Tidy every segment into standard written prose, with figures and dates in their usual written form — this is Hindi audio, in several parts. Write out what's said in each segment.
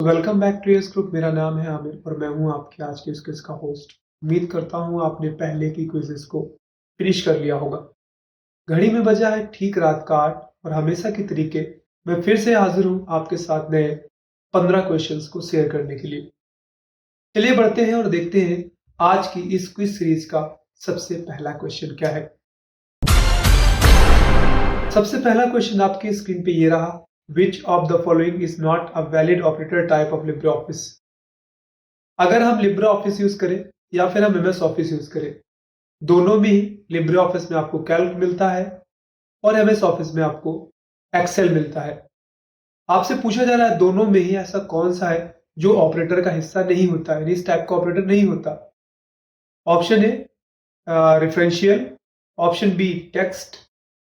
Welcome back to Yes Group. मेरा नाम है आमिर और मैं हूं आपके आज के इस क्विज का होस्ट। उम्मीद करता हूं आपने पहले की क्विजेस को फिनिश कर लिया होगा। घड़ी में बजा है ठीक रात का 8 और हमेशा की तरीके मैं फिर से हाजिर हूं आपके साथ नए 15 क्वेश्चंस को शेयर करने के लिए। चलिए बढ़ते हैं और देखते हैं आज की इस क्विज सीरीज का सबसे पहला क्वेश्चन क्या है। सबसे पहला क्वेश्चन आपकी स्क्रीन पे ये रहा, Which of the following is not a valid operator type of LibreOffice? अगर हम LibreOffice यूज करें या फिर हम MS Office यूज करें, दोनों में ही LibreOffice में आपको कैल्क मिलता है और MS Office में आपको एक्सेल मिलता है। आपसे पूछा जा रहा है दोनों में ही ऐसा कौन सा है जो ऑपरेटर का हिस्सा नहीं होता, यानी इस टाइप का ऑपरेटर नहीं होता। Option A referential, option B text,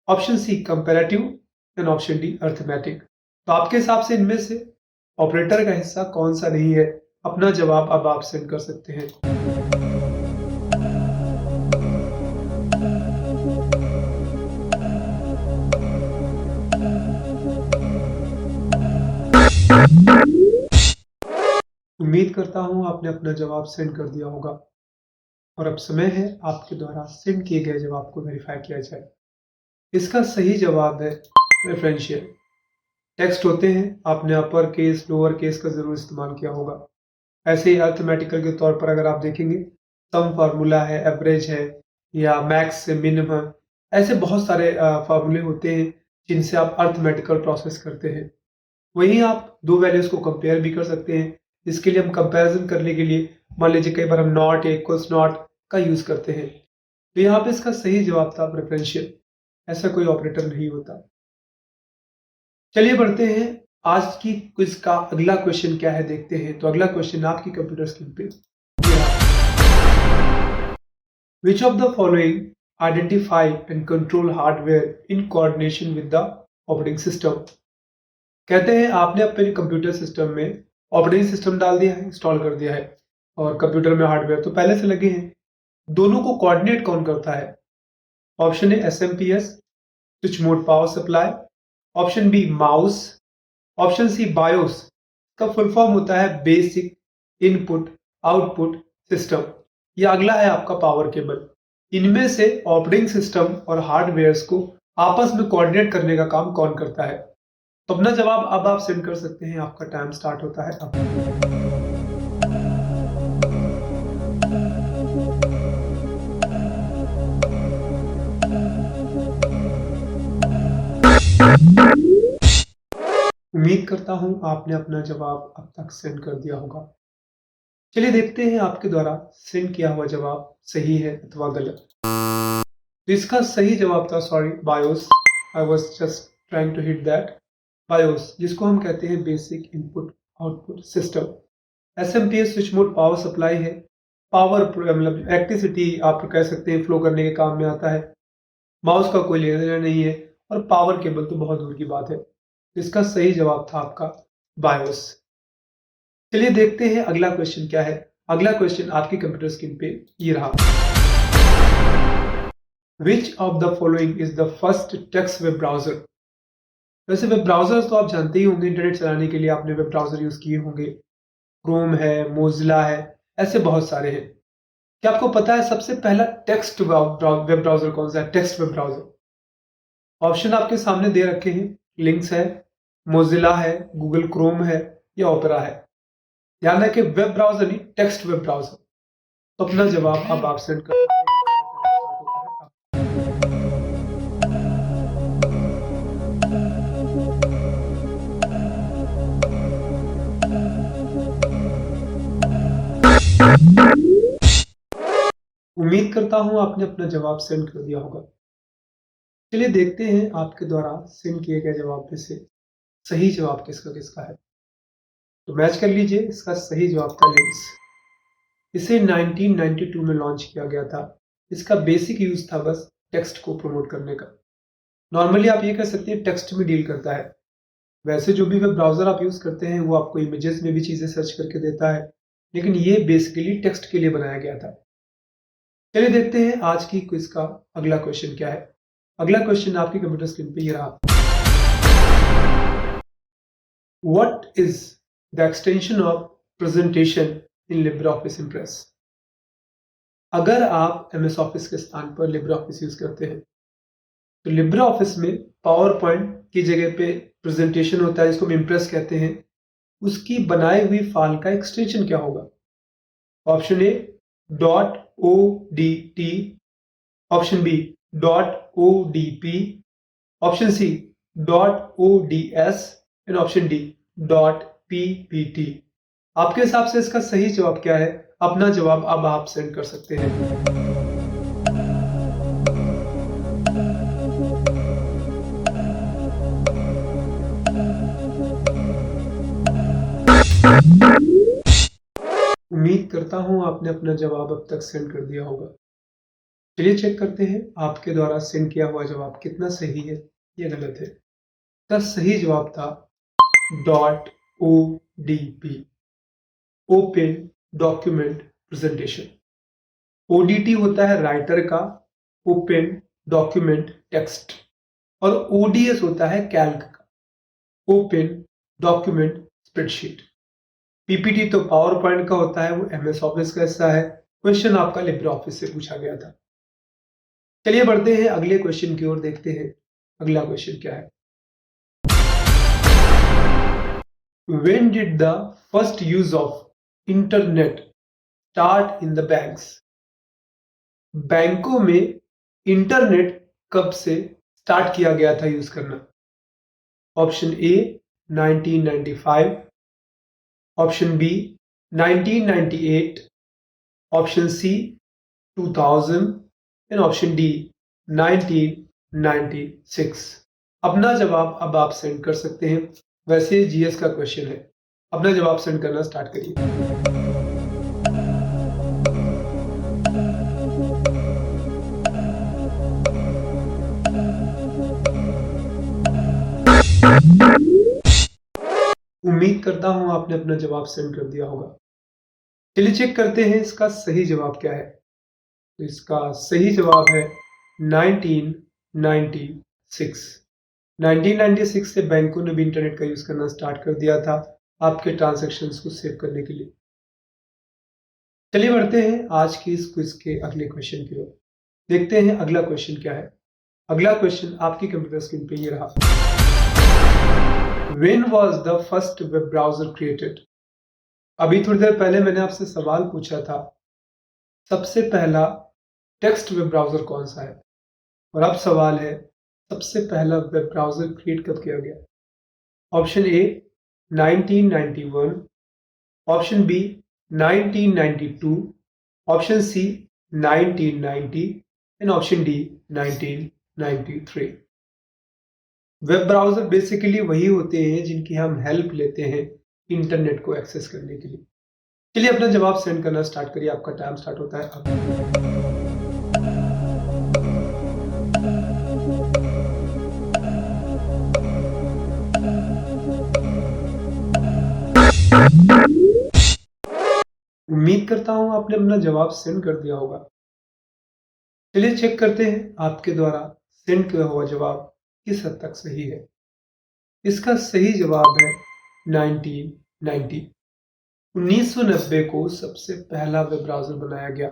option C comparative and option D arithmetic. तो आपके हिसाब से इनमें से ऑपरेटर का हिस्सा कौन सा नहीं है? अपना जवाब अब आप सेंड कर सकते हैं। उम्मीद करता हूं आपने अपना जवाब सेंड कर दिया होगा और अब समय है आपके द्वारा सेंड किए गए जवाब को वेरीफाई किया जाए। इसका सही जवाब है रेफरेंशियल। टेक्स्ट होते हैं, आपने अपर केस लोअर केस का जरूर इस्तेमाल किया होगा। ऐसे ही अर्थमेटिकल के तौर पर अगर आप देखेंगे, सम फार्मूला है, एवरेज है या मैक्स से मिनिमम, ऐसे बहुत सारे फार्मूले होते हैं जिनसे आप अर्थमेटिकल प्रोसेस करते हैं। वहीं आप दो वैल्यूज को कंपेयर भी कर सकते हैं। इसके लिए हम कंपैरिजन करने के लिए मान लीजिए कई बार हम नॉट इक्वल्स नॉट का यूज करते हैं। तो यहाँ पे इसका सही जवाब था प्रेफरेंशियल। ऐसा कोई ऑपरेटर नहीं होता। चलिए बढ़ते हैं, आज की क्विज का अगला क्वेश्चन क्या है देखते हैं। तो अगला क्वेश्चन आपकी कंप्यूटर स्क्रीन पे, Which of the following identify and control hardware in coordination with the operating system? कहते हैं आपने अपने कंप्यूटर सिस्टम में ऑपरेटिंग सिस्टम डाल दिया है, इंस्टॉल कर दिया है और कंप्यूटर में हार्डवेयर तो पहले से लगे हैं। दोनों को कोऑर्डिनेट कौन करता है? Option A SMPS, switch mode power supply, option B mouse, option C BIOS. का फुल फॉर्म होता है बेसिक इनपुट आउटपुट सिस्टम। यह अगला है आपका पावर केबल। इनमें से ऑपरेटिंग सिस्टम और हार्डवेयर्स को आपस में कोऑर्डिनेट करने का काम कौन करता है? तो अपना जवाब अब आप सेंड कर सकते हैं। आपका टाइम स्टार्ट होता है अब। उम्मीद करता हूं आपने अपना जवाब अब तक सेंड कर दिया होगा। चलिए देखते हैं आपके द्वारा सेंड किया हुआ जवाब सही है अथवा गलत। तो इसका सही जवाब था, sorry, BIOS. I was just trying to hit that. BIOS, जिसको हम कहते हैं basic input output system. SMPS switch mode power supply है। पावर मतलब इलेक्ट्रिसिटी आप कह सकते हैं फ्लो करने के काम में आता है। माउस का कोई लेना देना नहीं है और पावर केबल तो बहुत दूर की बात है। इसका सही जवाब था आपका बायोस। चलिए देखते हैं अगला क्वेश्चन क्या है। अगला क्वेश्चन आपकी कंप्यूटर स्क्रीन पे ये रहा, Which of the following is the first text web browser? वैसे वेब ब्राउजर्स तो आप जानते ही होंगे, इंटरनेट चलाने के लिए आपने वेब ब्राउजर यूज किए होंगे। क्रोम है, मोजिला है, ऐसे बहुत सारे हैं। क्या आपको पता है सबसे पहला टेक्स्ट वेब ब्राउजर कौन सा है? Text web browser. ऑप्शन आपके सामने दे रखे हैं, लिंक्स है, मोजिला है, गूगल क्रोम है या ओपेरा है। ध्यान रखें, वेब ब्राउजर नहीं, टेक्स्ट वेब ब्राउजर। तो अपना जवाब अब आप सेंड कर। उम्मीद करता हूं आपने अपना जवाब सेंड कर दिया होगा। चलिए देखते हैं आपके द्वारा सेंड किए गए जवाब में से सही जवाब किसका किसका है। तो मैच कर लीजिए। इसका सही जवाब था लिंक्स। इसे 1992 में लॉन्च किया गया था। इसका बेसिक यूज था बस टेक्स्ट को प्रमोट करने का। नॉर्मली आप ये कह सकते हैं टेक्स्ट में डील करता है। वैसे जो भी वेब ब्राउजर आप यूज करते हैं वो आपको इमेजेस में भी चीजें सर्च करके देता है, लेकिन ये बेसिकली टेक्स्ट के लिए बनाया गया था। चलिए देखते हैं आज की क्विज का अगला क्वेश्चन क्या है। अगला क्वेश्चन आपकी कंप्यूटर स्क्रीन पे ये रहा, What is the extension of presentation in Libre office impress. अगर आप MS ऑफिस के स्थान पर लिब्रे ऑफिस यूज करते हैं तो लिब्रे ऑफिस में पावर पॉइंट की जगह पे प्रेजेंटेशन होता है जिसको हम इम्प्रेस कहते हैं, उसकी बनाई हुई फाइल का एक्सटेंशन क्या होगा? Option A .odt, option B .odp, option C .ods and option D .ppt। आपके हिसाब से इसका सही जवाब क्या है? अपना जवाब अब आप सेंड कर सकते हैं। उम्मीद करता हूं आपने अपना जवाब अब तक सेंड कर दिया होगा। चलिए चेक करते हैं आपके द्वारा सेंड किया हुआ जवाब कितना सही है या गलत है। इसका सही जवाब था .odp, open document presentation. ODT होता है राइटर का ओपन डॉक्यूमेंट टेक्स्ट और ODS होता है कैल्क का ओपन डॉक्यूमेंट स्प्रेडशीट। PPT तो पावर पॉइंट का होता है, वो MS ऑफिस का हिस्सा है। क्वेश्चन आपका लिब्रे ऑफिस से पूछा गया था। चलिए बढ़ते हैं अगले क्वेश्चन की ओर, देखते हैं अगला क्वेश्चन क्या है। When did the first use of internet start in the banks? बैंकों में इंटरनेट कब से स्टार्ट किया गया था यूज करना? Option A 1995, option B 1998, option C 2000 and option D 1996। अपना जवाब अब आप सेंड कर सकते हैं। वैसे GS का क्वेश्चन है, अपना जवाब सेंड करना स्टार्ट करिए। उम्मीद करता हूं आपने अपना जवाब सेंड कर दिया होगा। चलिए चेक करते हैं इसका सही जवाब क्या है। तो इसका सही जवाब है 1996। 1996 से बैंकों ने भी इंटरनेट का यूज करना स्टार्ट कर दिया था आपके ट्रांजैक्शंस को सेव करने के लिए। चलिए बढ़ते हैं आज की इस क्विज के अगले क्वेश्चन की ओर, देखते हैं अगला क्वेश्चन क्या है। अगला क्वेश्चन आपकी कंप्यूटर स्क्रीन पे ये रहा। When was the first web browser created? अभी थोड़ी देर पहले मैंने आपसे सवाल पूछा था, सबसे पहला टेक्स्ट वेब ब्राउजर कौन सा है, और अब सवाल है सबसे पहला वेब ब्राउजर क्रिएट कब किया गया? Option A 1991, option B 1992, option C 1990 and option D 1993। Web browser basically वही होते हैं जिनकी हम हेल्प लेते हैं इंटरनेट को एक्सेस करने के लिए। चलिए अपना जवाब सेंड करना स्टार्ट करिए, आपका टाइम स्टार्ट होता है अब। उम्मीद करता हूं आपने अपना जवाब सेंड कर दिया होगा। चलिए चेक करते हैं आपके द्वारा सेंड किया हुआ जवाब किस हद तक सही है। इसका सही जवाब है 1990। 1990 को सबसे पहला वेब ब्राउजर बनाया गया।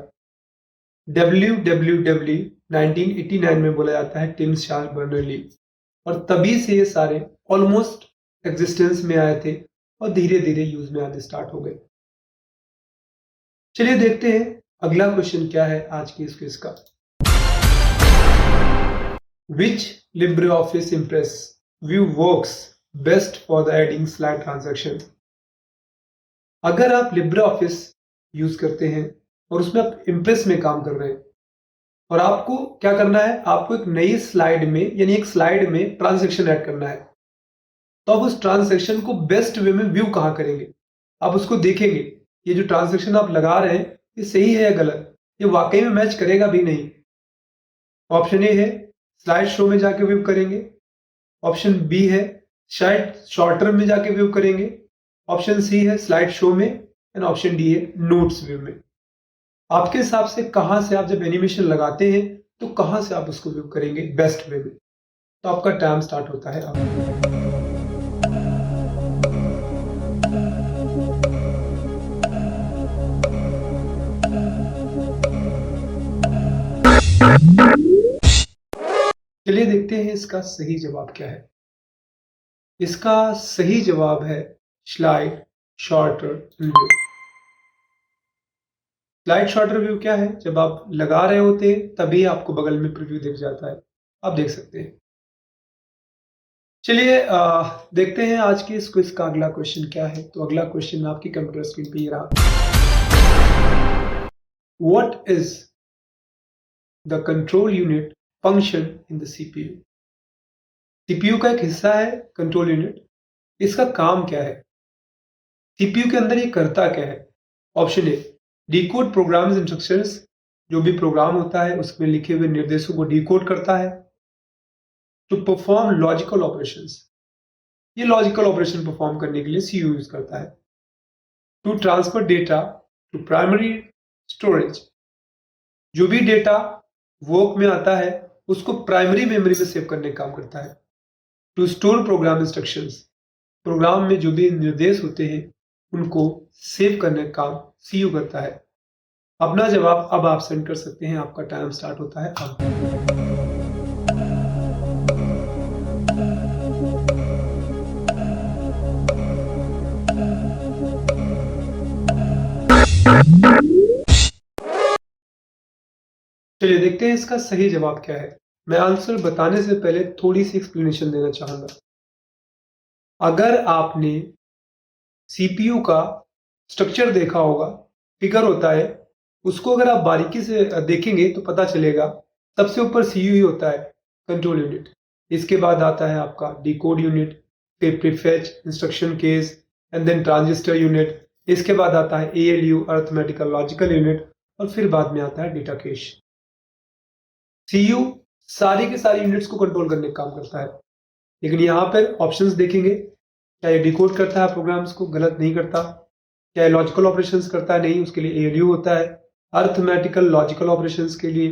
www 1989 में बोला जाता है टिम शार्प बर्नर्ली, और तभी से ये सारे ऑलमोस्ट एग्जिस्टेंस में आए थे और धीरे धीरे यूज में आने स्टार्ट हो गए। चलिए देखते हैं अगला क्वेश्चन क्या है आज की इस क्विज का। Which LibreOffice Impress view works best for the adding slide transaction? अगर आप LibreOffice यूज करते हैं और उसमें आप इम्प्रेस में काम कर रहे हैं और आपको क्या करना है, आपको एक नई स्लाइड में यानी एक स्लाइड में ट्रांजैक्शन ऐड करना है, तो आप उस ट्रांजैक्शन को बेस्ट वे में व्यू कहां करेंगे? आप उसको देखेंगे ये जो ट्रांजैक्शन आप लगा रहे हैं ये सही है या गलत, ये वाकई में मैच करेगा भी नहीं। ऑप्शन ए है स्लाइड शो में जाके व्यू करेंगे, ऑप्शन बी है शायद शॉर्ट टर्म में जाके व्यू करेंगे, ऑप्शन सी है स्लाइड शो में एंड ऑप्शन डी है नोट्स व्यू में। आपके हिसाब से कहां से आप जब एनिमेशन लगाते हैं तो कहां से आप उसको व्यू करेंगे बेस्ट वे में? तो आपका टाइम स्टार्ट होता है अब। इसका सही जवाब क्या है? इसका सही जवाब है slide shorter view. Slide shorter view क्या है? जब आप लगा रहे होते हैं तभी आपको बगल में प्रीव्यू दिख जाता है, आप देख सकते हैं। चलिए देखते हैं आज की इस क्विज का अगला क्वेश्चन क्या है। तो अगला क्वेश्चन आपकी कंप्यूटर स्क्रीन पे ये रहा। What is the control unit function in the CPU? CPU का एक हिस्सा है कंट्रोल यूनिट, इसका काम क्या है? सीपीयू के अंदर ये करता क्या है? Option A, decode programs instructions, जो भी प्रोग्राम होता है उसमें लिखे हुए निर्देशों को डिकोड करता है। टू परफॉर्म लॉजिकल ऑपरेशंस, ये लॉजिकल ऑपरेशन परफॉर्म करने के लिए सीयू यूज करता है। To transfer data to primary storage, जो भी डेटा वर्क में आता है उसको प्राइमरी मेमोरी में सेव करने का काम करता है। To store program instructions, program में जो भी निर्देश होते हैं उनको सेव करने का काम सीयू करता है। अपना जवाब अब आप सेंड कर सकते हैं, आपका टाइम स्टार्ट होता है अब। चलिए देखते हैं इसका सही जवाब क्या है। मैं आंसर बताने से पहले थोड़ी सी एक्सप्लेनेशन देना चाहूंगा। अगर आपने सीपीयू का स्ट्रक्चर देखा होगा, फिगर होता है, उसको अगर आप बारीकी से देखेंगे तो पता चलेगा सबसे ऊपर सीयू ही होता है, कंट्रोल यूनिट। इसके बाद आता है आपका डिकोड यूनिट, फिर prefetch, instruction cache and then transistor unit. इसके बाद आता है एएलयू, अर्थमेटिकल लॉजिकल यूनिट, और फिर बाद में आता है डेटा कैश। सीयू सारी के सारी यूनिट्स को कंट्रोल करने का काम करता है, लेकिन यहाँ पर ऑप्शंस देखेंगे, क्या ये डिकोड करता है प्रोग्राम्स को? गलत नहीं करता। क्या ये लॉजिकल ऑपरेशंस करता है? नहीं, उसके लिए एएलयू होता है। अर्थमेटिकल लॉजिकल ऑपरेशंस के लिए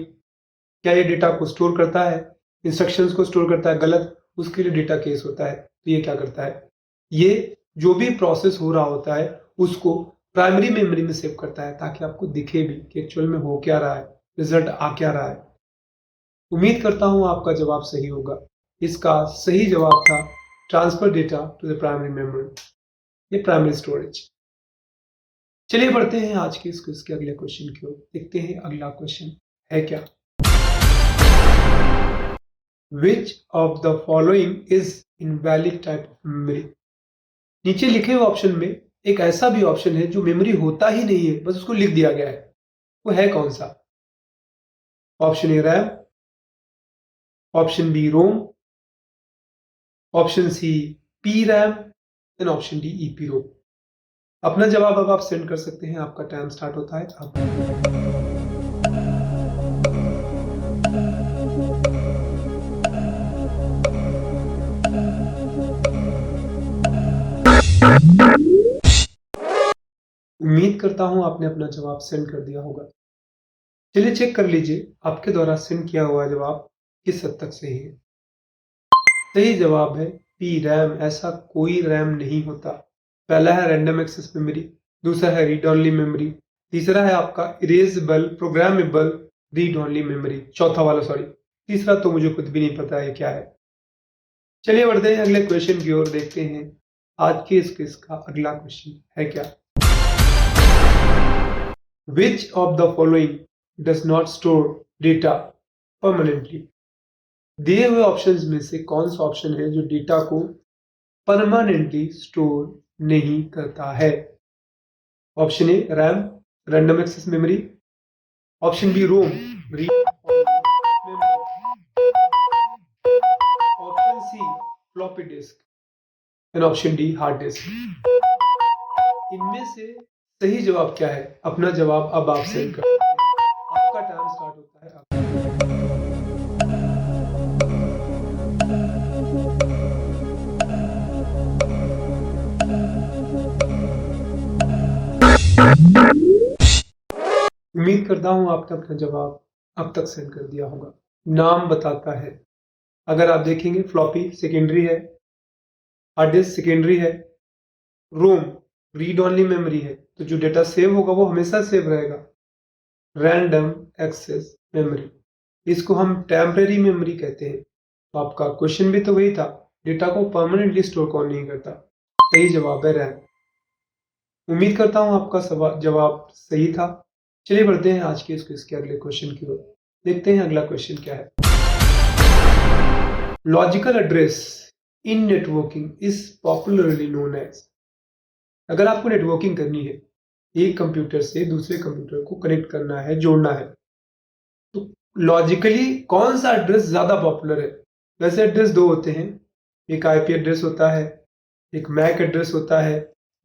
क्या ये डेटा को स्टोर करता है? इंस्ट्रक्शंस को स्टोर करता है? गलत, उसके लिए डेटा केस होता है। तो ये क्या करता है? ये जो भी प्रोसेस हो रहा होता है उसको प्राइमरी मेमोरी में सेव करता है, ताकि आपको दिखे भी कि एक्चुअल में हो क्या रहा है, रिजल्ट आ क्या रहा है। उम्मीद करता हूं आपका जवाब सही होगा। इसका सही जवाब था transfer data to the primary memory, ये प्राइमरी स्टोरेज। चलिए बढ़ते हैं आज के इस क्विज के अगले क्वेश्चन की ओर। देखते हैं अगला क्वेश्चन है क्या। Which of the following is invalid type of memory? नीचे लिखे हुए ऑप्शन में एक ऐसा भी ऑप्शन है जो मेमोरी होता ही नहीं है, बस उसको लिख दिया गया है। वो है कौन सा? Option A RAM, option B ROM, option C P RAM and option D EP ROM. अपना जवाब अब आप सेंड कर सकते हैं, आपका टाइम स्टार्ट होता है अब। उम्मीद करता हूं आपने अपना जवाब सेंड कर दिया होगा। चलिए चेक कर लीजिए आपके द्वारा सेंड किया हुआ जवाब किस हद तक सही है। सही जवाब है पी रैम। ऐसा कोई रैम नहीं होता। पहला है रैंडम एक्सेस मेमोरी, दूसरा है रीड ओनली मेमोरी, तीसरा है आपका erasable programmable read only memory, चौथा वाला सॉरी, तीसरा तो मुझे खुद भी नहीं पता है क्या है। चलिए बढ़ते हैं अगले क्वेश्चन की ओर। देखते हैं आज के इस क्विज का अगला क्वेश्चन है क्या। Which of the following does not store data permanently? दिए हुए ऑप्शंस में से कौन सा ऑप्शन है जो डेटा को परमानेंटली स्टोर नहीं करता है? Option A RAM, random access memory, option B ROM, read, option C floppy disk and option D hard disk. इनमें से सही जवाब क्या है? अपना जवाब अब आप सेंड कर सकते हैं, आपका टाइम स्टार्ट होता है अब। उम्मीद करता हूं आपने अपना जवाब अब तक सेंड कर दिया होगा। नाम बताता है, अगर आप देखेंगे फ्लॉपी सेकेंडरी है, हार्ड डिस्क सेकेंडरी है, रोम रीड ओनली मेमोरी है, तो जो डेटा सेव होगा वो हमेशा सेव रहेगा। रैंडम एक्सेस मेमोरी, इसको हम टेम्परेरी मेमोरी कहते हैं। तो आपका क्वेश्चन भी तो वही था, डेटा को परमानेंटली स्टोर कौन नहीं करता। सही जवाब है रैम। उम्मीद करता हूँ आपका जवाब सही था। चलिए बढ़ते हैं आज के इस क्विज के अगले क्वेश्चन की ओर। देखते हैं अगला क्वेश्चन क्या है। Logical address in networking is popularly known as. अगर आपको नेटवर्किंग करनी है, एक कंप्यूटर से दूसरे कंप्यूटर को कनेक्ट करना है, जोड़ना है, तो लॉजिकली कौन सा एड्रेस ज्यादा पॉपुलर है। वैसे एड्रेस दो होते हैं, एक आईपी एड्रेस होता है, एक मैक एड्रेस होता है।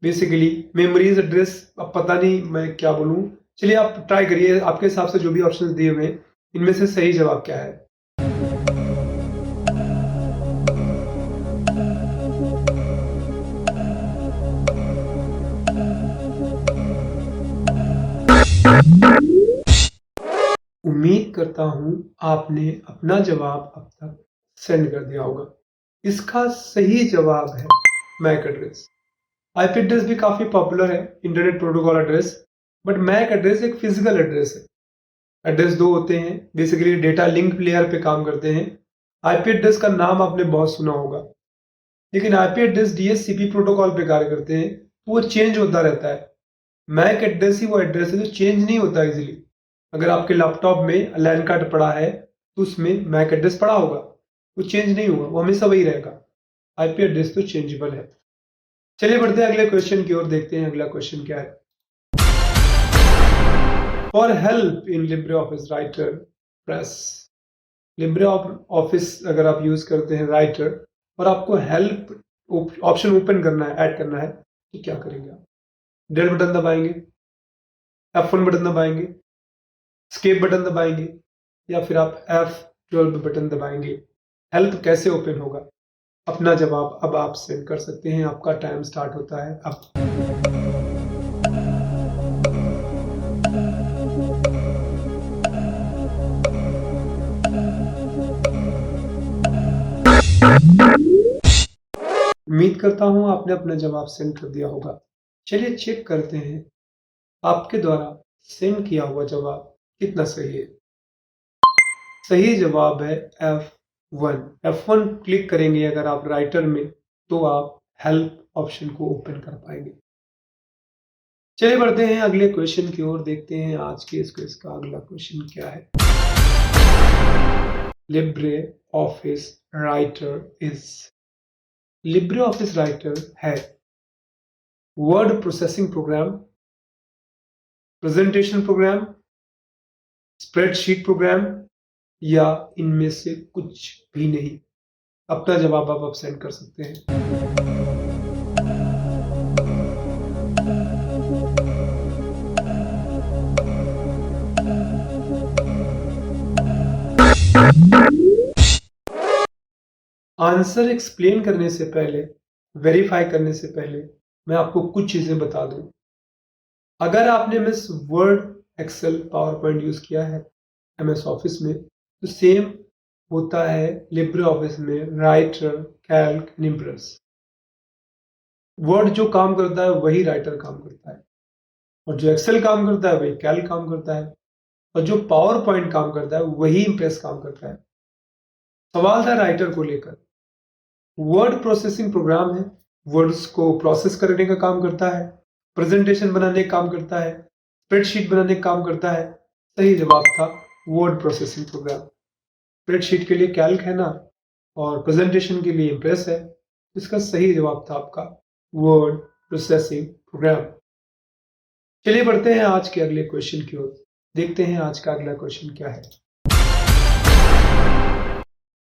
बेसिकली मेमोरीज एड्रेस, अब पता नहीं मैं क्या बोलूं। चलिए आप ट्राई करिए, आपके हिसाब से जो भी ऑप्शंस दिए हुए हैं इनमें से सही जवाब क्या है। उम्मीद करता हूं आपने अपना जवाब अब तक सेंड कर दिया होगा। इसका सही जवाब है मैक एड्रेस। आईपी एड्रेस भी काफी पॉपुलर है, internet protocol address, but MAC address एक फिजिकल एड्रेस है। एड्रेस दो होते हैं, बेसिकली डेटा लिंक लेयर पे काम करते हैं। आईपी एड्रेस का नाम आपने बहुत सुना होगा, लेकिन आईपी एड्रेस डीएचसीपी प्रोटोकॉल पे कार्य करते हैं, तो वो चेंज होता रहता है। मैक एड्रेस ही वो एड्रेस है जो चेंज नहीं होता इजीली। अगर आपके लैपटॉप में लैन कार्ड पड़ा है तो उसमें मैक एड्रेस पड़ा होगा, वो चेंज नहीं होगा, वो हमेशा वही रहेगा। आईपी एड्रेस तो चेंजेबल है। चलिए बढ़ते हैं अगले क्वेश्चन की ओर। देखते हैं अगला क्वेश्चन क्या है। For help in Libre Office writer press. Libre office अगर आप यूज करते हैं राइटर और आपको हेल्प ऑप्शन ओपन करना है, ऐड करना है, तो क्या करेंगे आप। डेल बटन दबाएंगे, F1 बटन दबाएंगे, स्केप बटन दबाएंगे, या फिर आप F12 बटन दबाएंगे। हेल्प कैसे ओपन होगा, अपना जवाब अब आप सेंड कर सकते हैं। आपका टाइम स्टार्ट होता है अब। उम्मीद करता हूं आपने अपना जवाब सेंड कर दिया होगा। चलिए चेक करते हैं आपके द्वारा सेंड किया हुआ जवाब कितना सही है। सही जवाब है F1। F1 क्लिक करेंगे अगर आप राइटर में, तो आप हेल्प ऑप्शन को ओपन कर पाएंगे। चलिए बढ़ते हैं अगले क्वेश्चन की ओर। देखते हैं आज के इस क्विज का अगला क्वेश्चन क्या है। Libre Office Writer is. Libre Office Writer है word processing program, presentation program, spreadsheet program, या इनमें से कुछ भी नहीं। अपना जवाब आप सेंड कर सकते हैं। आंसर एक्सप्लेन करने से पहले, वेरीफाई करने से पहले मैं आपको कुछ चीजें बता दूं। अगर आपने MS Word, Excel, PowerPoint use किया है एमएस ऑफिस में, तो सेम होता है लिब्रे ऑफिस में राइटर, कैल्क, इम्प्रेस। वर्ड जो काम करता है वही राइटर काम करता है, और जो एक्सेल काम करता है वही कैल्क काम करता है, और जो पावर पॉइंट काम करता है वही इम्प्रेस काम करता है। सवाल था राइटर को लेकर। वर्ड प्रोसेसिंग प्रोग्राम है, वर्ड्स को प्रोसेस करने का काम करता है, प्रेजेंटेशन बनाने का काम करता है, स्प्रेडशीट बनाने का काम करता है। सही जवाब था वर्ड प्रोसेसिंग प्रोग्राम। स्प्रेडशीट के लिए कैल्क है ना, और प्रेजेंटेशन के लिए इम्प्रेस है। इसका सही जवाब था आपका वर्ड प्रोसेसिंग प्रोग्राम। चलिए बढ़ते हैं आज के अगले क्वेश्चन की ओर। देखते हैं आज का अगला क्वेश्चन क्या है।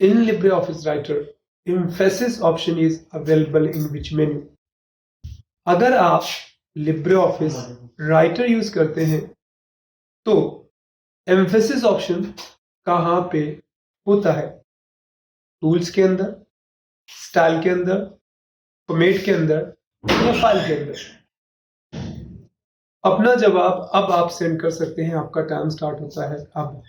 इन Libre Office writer emphasis option is available in which menu. अगर आप लिब्रे ऑफिस राइटर यूज करते हैं तो एम्फेसिस ऑप्शन कहां पे होता है। टूल्स के अंदर, स्टाइल के अंदर, फॉर्मेट के अंदर, या फाइल के अंदर। अपना जवाब अब आप सेंड कर सकते हैं। आपका टाइम स्टार्ट होता है अब।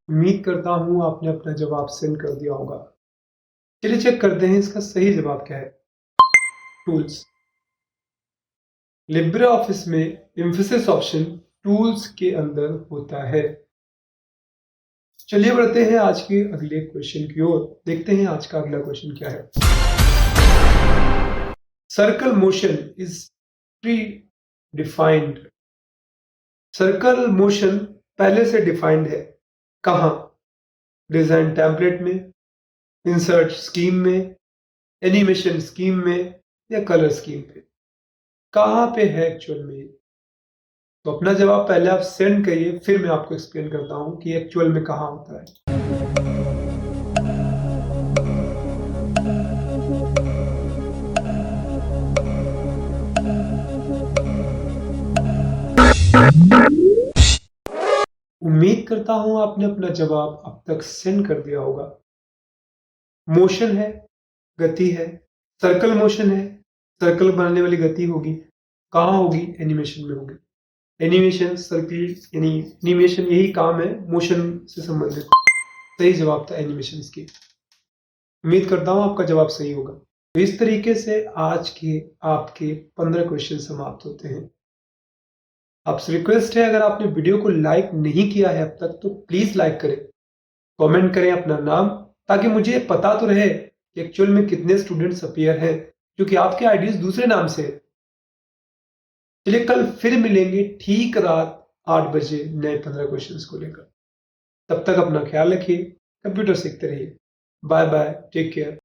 उम्मीद करता हूं आपने अपना जवाब सेंड कर दिया होगा। चलिए चेक करते हैं इसका सही जवाब क्या है। टूल्स। लिब्रे ऑफिस में एम्फेसिस ऑप्शन टूल्स के अंदर होता है। चलिए बढ़ते हैं आज के अगले क्वेश्चन की ओर। देखते हैं आज का अगला क्वेश्चन क्या है। Circle motion is pre defined. Circle motion पहले से डिफाइंड है। कहां? डिजाइन टेम्पलेट में, इंसर्ट स्कीम में, एनिमेशन स्कीम में या कलर स्कीम पे? कहां पे है एक्चुअल में? तो अपना जवाब पहले आप सेंड करिए, फिर मैं आपको एक्सप्लेन करता हूं कि एक्चुअल में कहां होता है। उम्मीद करता हूं आपने अपना जवाब अब तक सेंड कर दिया होगा। मोशन है, गति है, सर्कल मोशन है, सर्कल बनाने वाली गति होगी। कहां होगी? एनिमेशन में होगी। एनिमेशन, सर्कल यानी एनिमेशन यही काम है मोशन से संबंधित। सही जवाब था एनिमेशन की। उम्मीद करता हूं आपका जवाब सही होगा। तो इस तरीके से आज के आपके 15 क्वेश्चन समाप्त होते हैं। आपसे रिक्वेस्ट है, अगर आपने वीडियो को लाइक नहीं किया है अब तक तो प्लीज लाइक करें, कमेंट करें अपना नाम, ताकि मुझे पता तो रहे कि एक्चुअल में कितने स्टूडेंट्स अपीयर हैं, क्योंकि आपके आईडीज दूसरे नाम से है। चलिए कल फिर मिलेंगे ठीक रात 8 बजे नए 15 क्वेश्चंस को लेकर। तब तक अपना ख्याल रखिए, कंप्यूटर सीखते रहिए। Bye bye, take care.